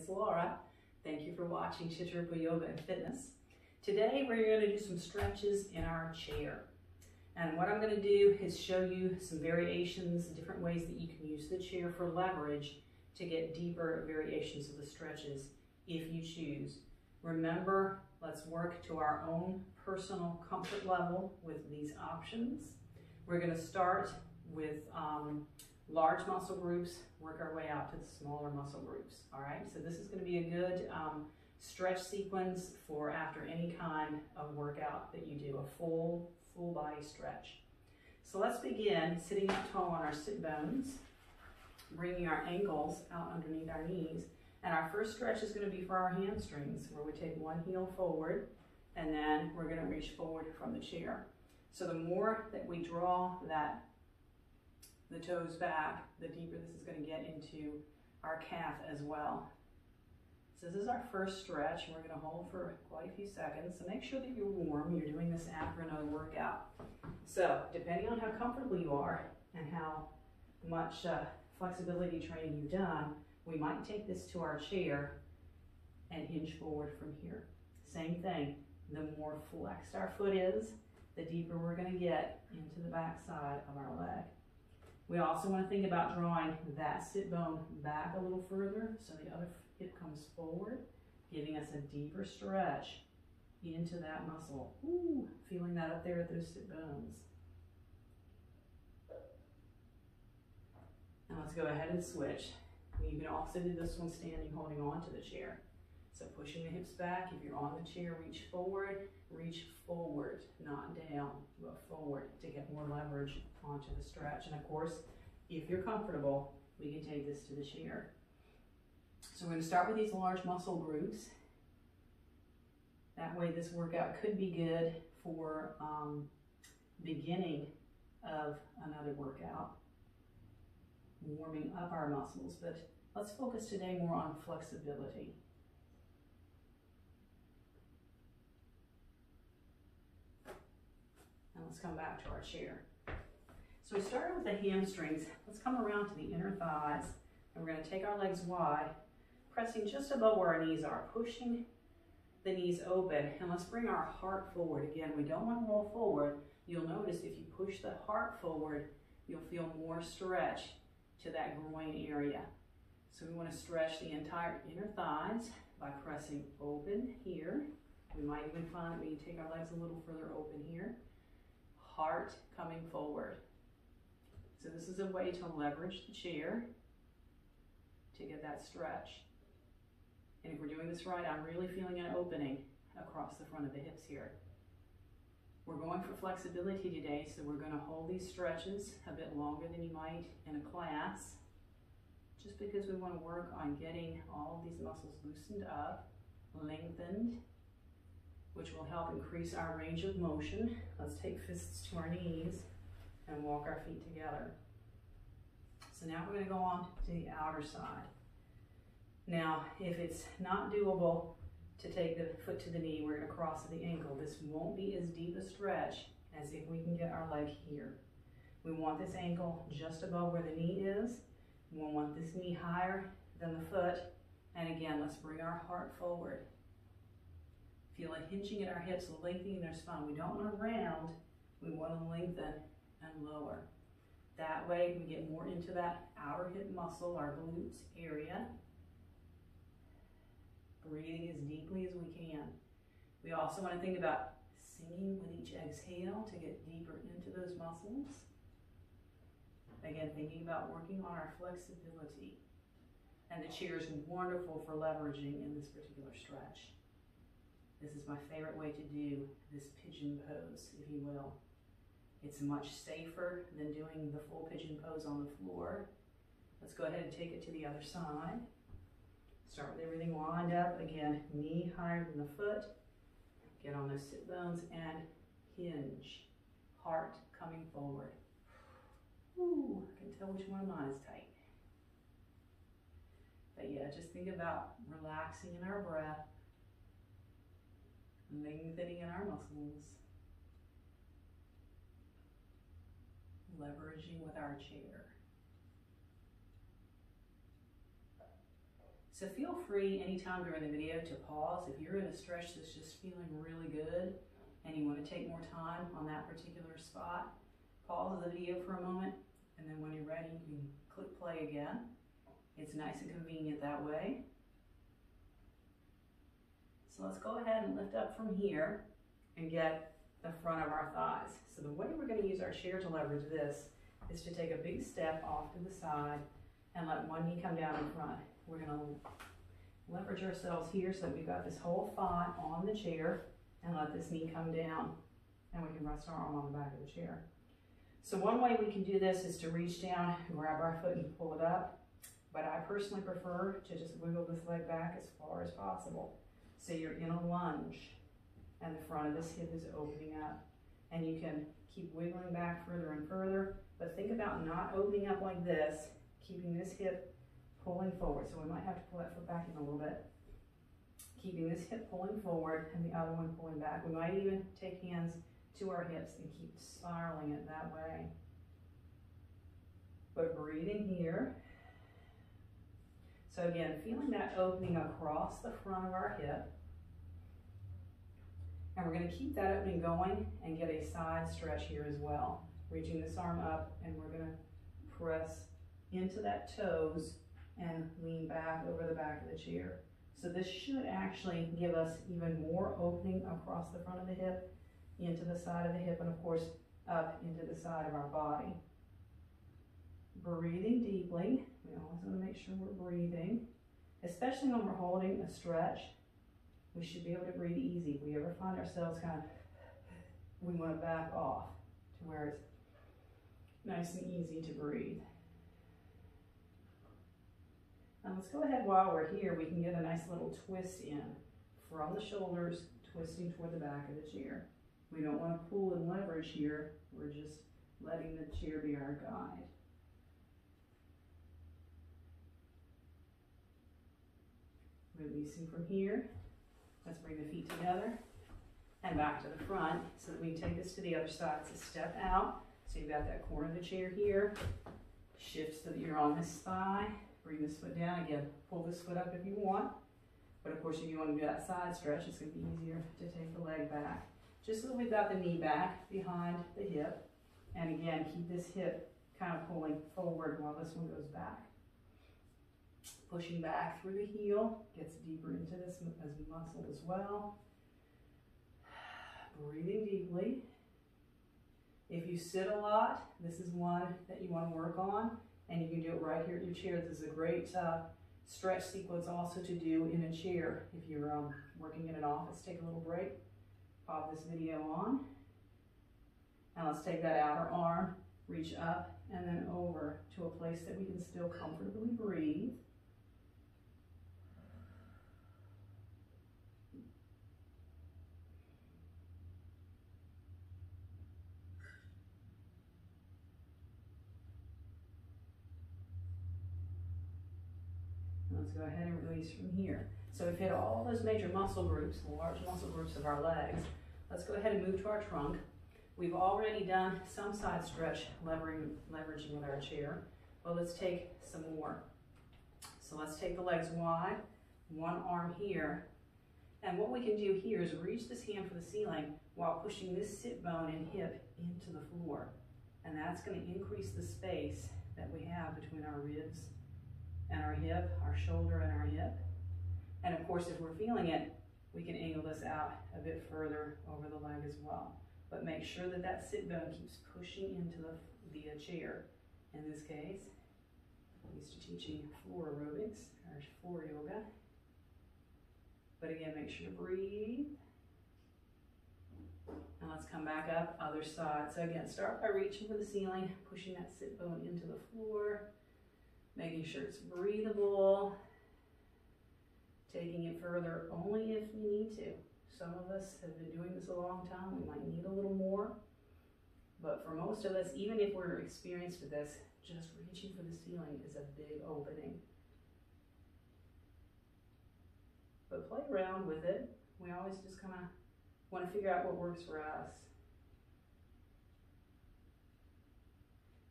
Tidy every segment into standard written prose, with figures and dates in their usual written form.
it's Laura. Thank you for watching Chittarupa Yoga and Fitness. Today we're going to do some stretches in our chair. And what I'm going to do is show you some variations, different ways that you can use the chair for leverage to get deeper variations of the stretches if you choose. Remember, let's work to our own personal comfort level with these options. We're going to start with large muscle groups, work our way out to the smaller muscle groups. All right, so this is going to be a good stretch sequence for after any kind of workout that you do, a full body stretch. So let's begin sitting up tall on our sit bones, bringing our ankles out underneath our knees. And our first stretch is going to be for our hamstrings, where we take one heel forward and then we're going to reach forward from the chair. So the more that we draw the toes back, the deeper this is going to get into our calf as well. So this is our first stretch, and we're going to hold for quite a few seconds. So make sure that you're warm. You're doing this after another workout. So depending on how comfortable you are and how much flexibility training you've done, we might take this to our chair and hinge forward from here. Same thing, the more flexed our foot is, the deeper we're going to get into the back side of our leg. We also want to think about drawing that sit bone back a little further so the other hip comes forward, giving us a deeper stretch into that muscle. Ooh, feeling that up there at those sit bones. Now let's go ahead and switch. You can also do this one standing, holding on to the chair. So pushing the hips back. If you're on the chair, reach forward, not down, but forward to get more leverage onto the stretch. And of course, if you're comfortable, we can take this to the chair. So we're going to start with these large muscle groups. That way this workout could be good for beginning of another workout, warming up our muscles, but let's focus today more on flexibility. And let's come back to our chair. So we started with the hamstrings. Let's come around to the inner thighs, and we're going to take our legs wide, pressing just above where our knees are, pushing the knees open, and let's bring our heart forward. Again, we don't want to roll forward. You'll notice if you push the heart forward, you'll feel more stretch to that groin area. So we want to stretch the entire inner thighs by pressing open here. We might even find that we can take our legs a little further open here. Heart coming forward. So this is a way to leverage the chair to get that stretch. And if we're doing this right, I'm really feeling an opening across the front of the hips here. We're going for flexibility today, so we're going to hold these stretches a bit longer than you might in a class, just because we want to work on getting all of these muscles loosened up, lengthened, which will help increase our range of motion. Let's take fists to our knees and walk our feet together. So now we're going to go on to the outer side. Now, if it's not doable to take the foot to the knee, we're going to cross to the ankle. This won't be as deep a stretch as if we can get our leg here. We want this ankle just above where the knee is. We want this knee higher than the foot. And again, let's bring our heart forward. Feel it hinging at our hips, lengthening their spine. We don't want to round, we want to lengthen and lower. That way we get more into that outer hip muscle, our glutes area. Breathing as deeply as we can. We also want to think about singing with each exhale to get deeper into those muscles. Again, thinking about working on our flexibility. And the chair is wonderful for leveraging in this particular stretch. This is my favorite way to do this pigeon pose, if you will. It's much safer than doing the full pigeon pose on the floor. Let's go ahead and take it to the other side. Start with everything lined up. Again, knee higher than the foot. Get on those sit bones and hinge. Heart coming forward. Ooh, I can tell which one of mine is tight. But yeah, just think about relaxing in our breath, lengthening in our muscles, leveraging with our chair. So feel free anytime during the video to pause. If you're in a stretch that's just feeling really good and you want to take more time on that particular spot, pause the video for a moment, and then when you're ready, you can click play again. It's nice and convenient that way. So let's go ahead and lift up from here and get the front of our thighs. So the way we're going to use our chair to leverage this is to take a big step off to the side and let one knee come down in front. We're going to leverage ourselves here so that we've got this whole thigh on the chair, and let this knee come down, and we can rest our arm on the back of the chair. So one way we can do this is to reach down, grab our foot and pull it up, but I personally prefer to just wiggle this leg back as far as possible. So you're in a lunge, and the front of this hip is opening up, and you can keep wiggling back further and further, but think about not opening up like this, keeping this hip pulling forward. So we might have to pull that foot back in a little bit. Keeping this hip pulling forward and the other one pulling back. We might even take hands to our hips and keep spiraling it that way. But breathing here. So again, feeling that opening across the front of our hip. And we're going to keep that opening going and get a side stretch here as well. Reaching this arm up, and we're going to press into that toes and lean back over the back of the chair. So this should actually give us even more opening across the front of the hip, into the side of the hip, and of course up into the side of our body. Breathing deeply. We always want to make sure we're breathing, especially when we're holding a stretch. We should be able to breathe easy. If we ever find ourselves we want to back off to where it's nice and easy to breathe. Now let's go ahead, while we're here, we can get a nice little twist in from the shoulders, twisting toward the back of the chair. We don't want to pull and leverage here. We're just letting the chair be our guide. Releasing from here. Let's bring the feet together and back to the front so that we can take this to the other side. So step out. So you've got that corner of the chair here. Shift so that you're on this thigh. Bring this foot down. Again, pull this foot up if you want. But of course, if you want to do that side stretch, it's going to be easier to take the leg back. Just so that we've got the knee back behind the hip. And again, keep this hip kind of pulling forward while this one goes back. Pushing back through the heel, gets deeper into this muscle as well. Breathing deeply. If you sit a lot, this is one that you want to work on, and you can do it right here at your chair. This is a great stretch sequence also to do in a chair. If you're working in an office, take a little break, pop this video on, and let's take that outer arm, reach up and then over to a place that we can still comfortably breathe. Let's go ahead and release from here. So we've hit all those major muscle groups, the large muscle groups of our legs. Let's go ahead and move to our trunk. We've already done some side stretch leveraging with our chair, but let's take some more. So let's take the legs wide, one arm here. And what we can do here is reach this hand for the ceiling while pushing this sit bone and hip into the floor. And that's going to increase the space that we have between our ribs and our hip, our shoulder and our hip. And of course, if we're feeling it, we can angle this out a bit further over the leg as well. But make sure that that sit bone keeps pushing into the chair. In this case, I'm used to teaching floor aerobics, or floor yoga. But again, make sure to breathe. And let's come back up, other side. So again, start by reaching for the ceiling, pushing that sit bone into the floor, making sure it's breathable, taking it further only if you need to. Some of us have been doing this a long time. We might need a little more. But for most of us, even if we're experienced with this, just reaching for the ceiling is a big opening. But play around with it. We always just kind of want to figure out what works for us.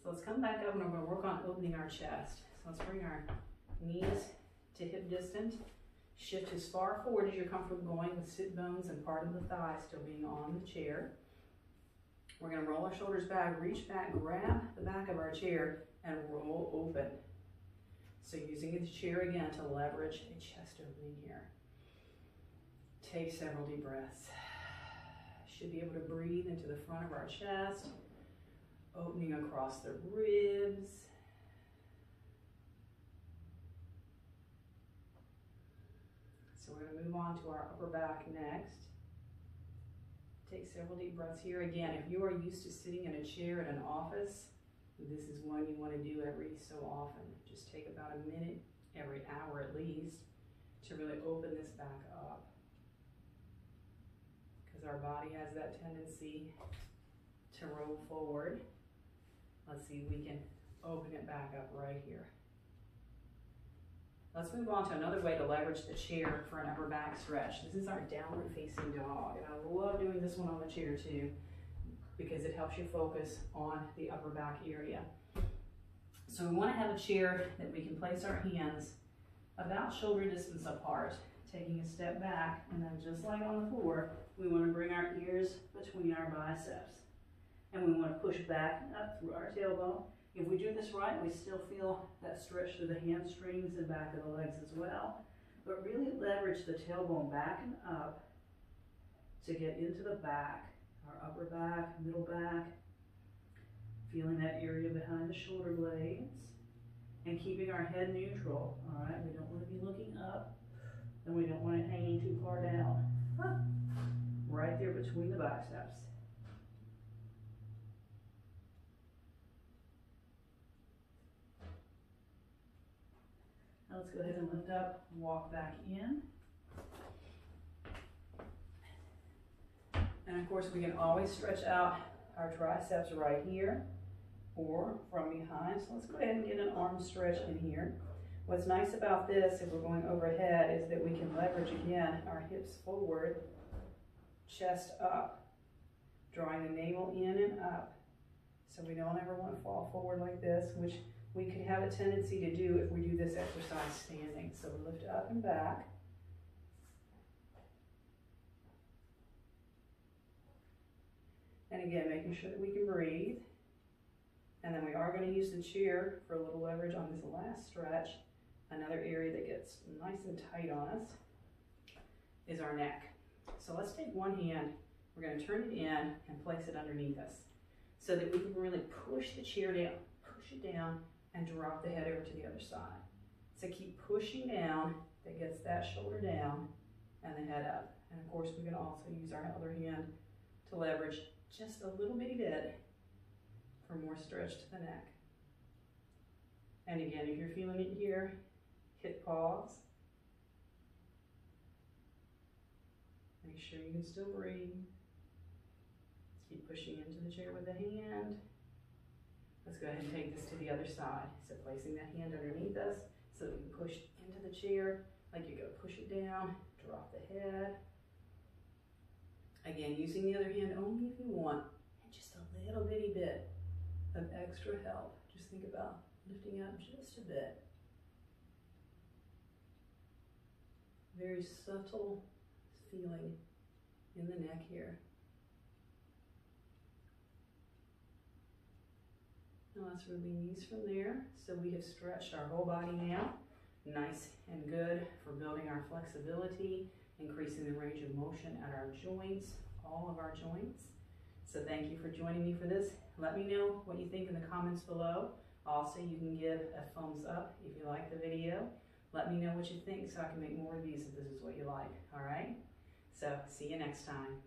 So let's come back up and we're going to work on opening our chest. So let's bring our knees to hip distant. Shift as far forward as you're comfortable going with sit bones and part of the thigh still being on the chair. We're going to roll our shoulders back, reach back, grab the back of our chair, and roll open. So using the chair again to leverage a chest opening here. Take several deep breaths. Should be able to breathe into the front of our chest, opening across the ribs. So we're going to move on to our upper back next. Take several deep breaths here. Again, if you are used to sitting in a chair in an office, this is one you want to do every so often. Just take about a minute every hour at least to really open this back up. Because our body has that tendency to roll forward. Let's see if we can open it back up right here. Let's move on to another way to leverage the chair for an upper back stretch. This is our downward facing dog. And I love doing this one on the chair too, because it helps you focus on the upper back area. So we want to have a chair that we can place our hands about shoulder distance apart, taking a step back, and then just like on the floor, we want to bring our ears between our biceps. And we want to push back and up through our tailbone. If we do this right, we still feel that stretch through the hamstrings and back of the legs as well. But really leverage the tailbone back and up to get into the back, our upper back, middle back, feeling that area behind the shoulder blades, and keeping our head neutral. All right, we don't want to be looking up, and we don't want it hanging too far down. Right there between the biceps. Now let's go ahead and lift up, walk back in. And of course, we can always stretch out our triceps right here or from behind. So let's go ahead and get an arm stretch in here. What's nice about this, if we're going overhead, is that we can leverage again our hips forward, chest up, drawing the navel in and up. So we don't ever want to fall forward like this, which we could have a tendency to do if we do this exercise standing. So we lift up and back. And again, making sure that we can breathe. And then we are going to use the chair for a little leverage on this last stretch. Another area that gets nice and tight on us is our neck. So let's take one hand, we're going to turn it in and place it underneath us so that we can really push the chair down, push it down, and drop the head over to the other side. So keep pushing down, that gets that shoulder down and the head up. And of course, we can also use our other hand to leverage just a little bitty bit for more stretch to the neck. And again, if you're feeling it here, hit pause. Make sure you can still breathe. Let's keep pushing into the chair with the hand. Let's go ahead and take this to the other side. So placing that hand underneath us so that we can push into the chair like you go, push it down, drop the head. Again, using the other hand only if you want, and just a little bitty bit of extra help. Just think about lifting up just a bit. Very subtle feeling in the neck here. Now let's release from there. So we have stretched our whole body now. Nice and good for building our flexibility, increasing the range of motion at our joints, all of our joints. So thank you for joining me for this. Let me know what you think in the comments below. Also, you can give a thumbs up if you like the video. Let me know what you think so I can make more of these if this is what you like, all right? So see you next time.